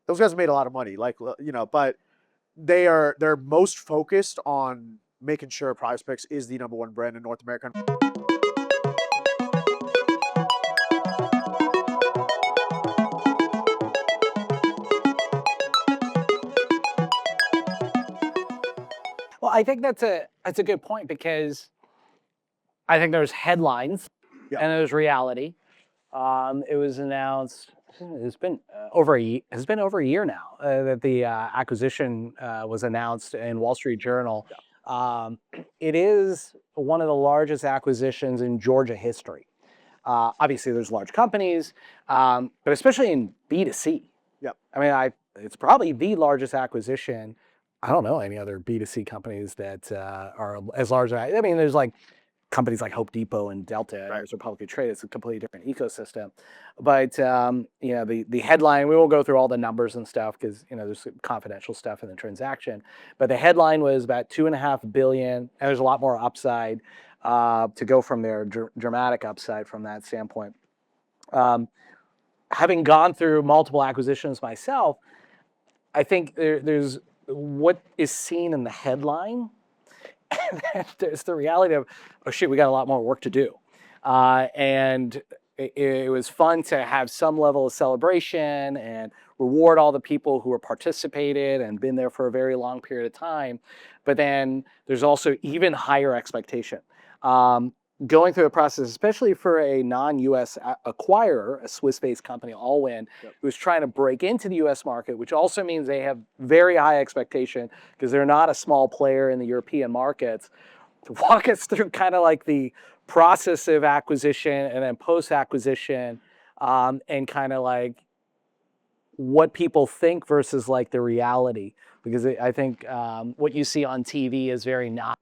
those guys made a lot of money, like, but they're most focused on making sure PrizePicks is the #1 brand in North America. Well, I think that's a good point because I think there's headlines Yeah. and there's reality. It was announced. It's been over a year now that the acquisition was announced in Wall Street Journal. Um, it is one of the largest acquisitions in Georgia history. Obviously, there's large companies, but especially in B2C. Yeah. I mean, it's probably the largest acquisition. I don't know any other B2C companies that are as large. I mean, there's like companies like Hope Depot and Delta, Right. those are publicly traded. It's a completely different ecosystem. But the headline, we won't go through all the numbers and stuff because there's confidential stuff in the transaction. But the headline was about $2.5 billion, and there's a lot more upside to go from there, dramatic upside from that standpoint. Having gone through multiple acquisitions myself, I think there's what is seen in the headline. There's the reality of, oh shit, we got a lot more work to do. And it was fun to have some level of celebration and reward all the people who have participated and been there for a very long period of time. But then there's also even higher expectation. Going through the process, especially for a non-US acquirer, a Swiss-based company, Allwyn, who's trying to break into the US market, which also means they have very high expectation because they're not a small player in the European markets. To walk us through kind of like the process of acquisition and then post-acquisition, and kind of like what people think versus like the reality, because I think what you see on TV is very not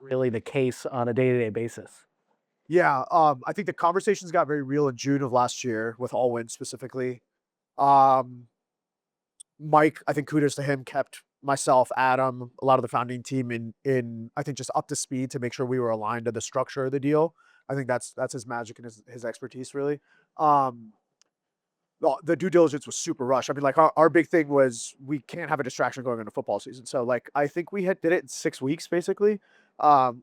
really the case on a day-to-day basis. Yeah, I think the conversations got very real in June of last year with Allwyn specifically. Um, Mike, I think kudos to him, kept myself, Adam, a lot of the founding team in I think just up to speed to make sure we were aligned to the structure of the deal. I think that's his magic and his expertise really. Um, the due diligence was super rushed. I mean, like our big thing was we can't have a distraction going into football season. So like I think we did it in 6 weeks basically,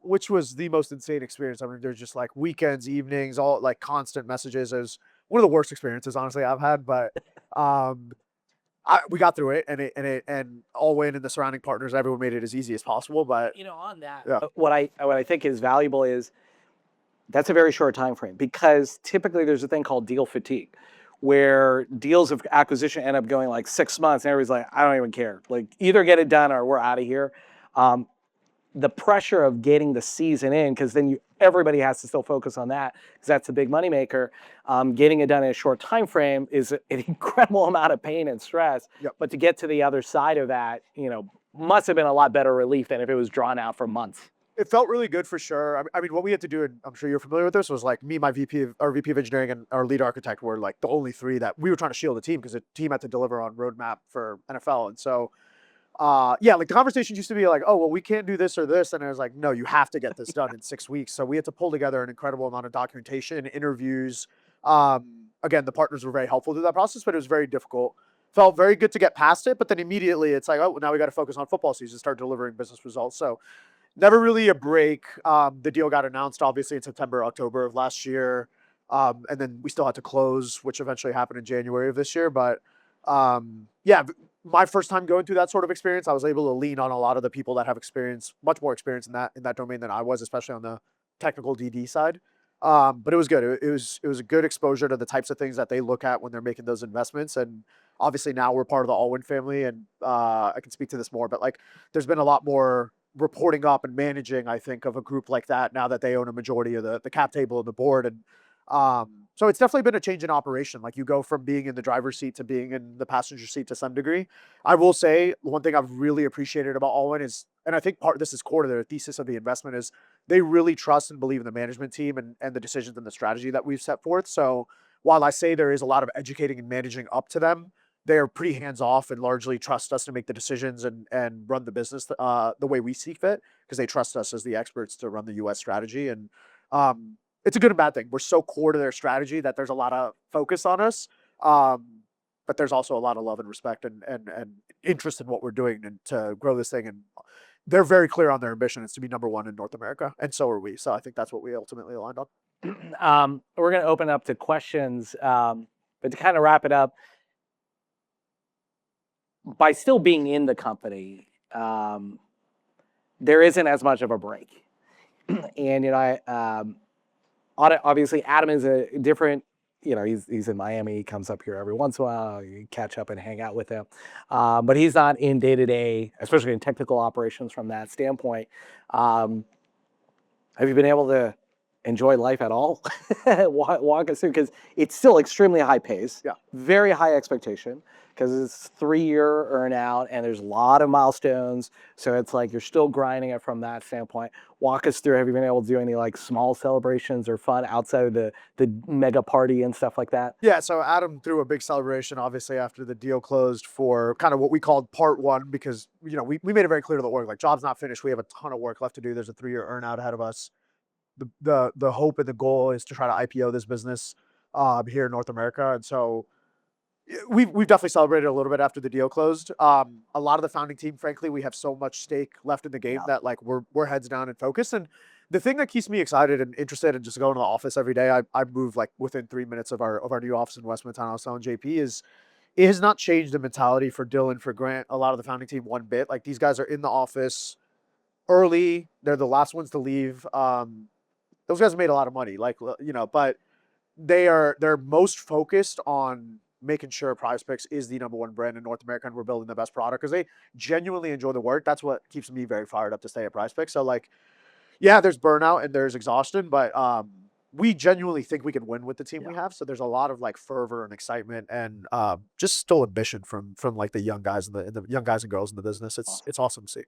which was the most insane experience. I mean, there's just like weekends, evenings, all like constant messages. It was one of the worst experiences honestly I've had, but we got through it, and Allwyn and the surrounding partners, everyone made it as easy as possible. But On that, yeah, what I think is valuable is that's a very short time frame, because typically there's a thing called deal fatigue, where deals of acquisition end up going like 6 months, and everybody's like, I don't even care. Like, either get it done or we're out of here. The pressure of getting the season in, because then everybody has to still focus on that, because that's a big moneymaker. Getting it done in a short time frame is an incredible amount of pain and stress. Yep. But to get to the other side of that, must have been a lot better relief than if it was drawn out for months. it felt really good for sure. I mean, what we had to do, and I'm sure you're familiar with this, was like me, my VP of engineering, and our lead architect were like the only three that we were trying to shield the team because the team had to deliver on roadmap for NFL. And so, yeah, like the conversations used to be like, oh, well, we can't do this or this. And I was like, no, you have to get this done in 6 weeks. So we had to pull together an incredible amount of documentation, interviews. Again, the partners were very helpful through that process, but it was very difficult. Felt very good to get past it, but then immediately it's like, oh, now we got to focus on football season, start delivering business results. So never really a break. The deal got announced obviously in September, October of last year. And then we still had to close, which eventually happened in January of this year. But yeah, my first time going through that sort of experience, I was able to lean on a lot of the people that have experience, much more experience in that domain than I was, especially on the technical DD side. But it was good. It was a good exposure to the types of things that they look at when they're making those investments. And obviously now we're part of the Allwyn family, and I can speak to this more, but like there's been a lot more reporting up and managing, I think, of a group like that now that they own a majority of the cap table and the board. And so it's definitely been a change in operation. Like you go from being in the driver's seat to being in the passenger seat to some degree. I will say one thing I've really appreciated about Allwyn is, and I think this is core to their thesis of the investment, is they really trust and believe in the management team and the decisions and the strategy that we've set forth. So while I say there is a lot of educating and managing up to them, they are pretty hands off and largely trust us to make the decisions and run the business the way we see fit, because they trust us as the experts to run the US strategy. And it's a good and bad thing. We're so core to their strategy that there's a lot of focus on us. but there's also a lot of love and respect and interest in what we're doing and to grow this thing. And they're very clear on their ambition is to be number one in North America, and so are we. So I think that's what we ultimately aligned on. We're going to open up to questions, but to kind of wrap it up, by still being in the company, there isn't as much of a break. And obviously Adam is a different. He's in Miami. He comes up here every once in a while. You catch up and hang out with him, but he's not in day to day, especially in technical operations from that standpoint. Have you been able to enjoy life at all? Walk us through, because it's still extremely high pace, very high expectation, because it's 3-year earn out and there's a lot of milestones. So it's like you're still grinding it from that standpoint. Walk us through, have you been able to do any like small celebrations or fun outside of the mega party and stuff like that? Yeah, so Adam threw a big celebration, obviously, after the deal closed for kind of what we called part one, because, we made it very clear to the org, like, job's not finished. We have a ton of work left to do. There's a 3-year earn out ahead of us. The hope and the goal is to try to IPO this business here in North America. And so we've definitely celebrated a little bit after the deal closed. A lot of the founding team, frankly, we have so much stake left in the game that like we're heads down and focused. And the thing that keeps me excited and interested in just going to the office every day, I move like within 3 minutes of our new office in West Midtown. I was telling JP, is it has not changed the mentality for Dylan, for Grant, a lot of the founding team one bit. Like, these guys are in the office early. They're the last ones to leave. Those guys have made a lot of money, but they're most focused on making sure PrizePicks is the number one brand in North America and we're building the best product, because they genuinely enjoy the work. That's what keeps me very fired up to stay at PrizePicks. So like, yeah, there's burnout and there's exhaustion, but we genuinely think we can win with the team we have. So there's a lot of like fervor and excitement and just still ambition from like the young guys and the young guys and girls in the business. It's awesome to see.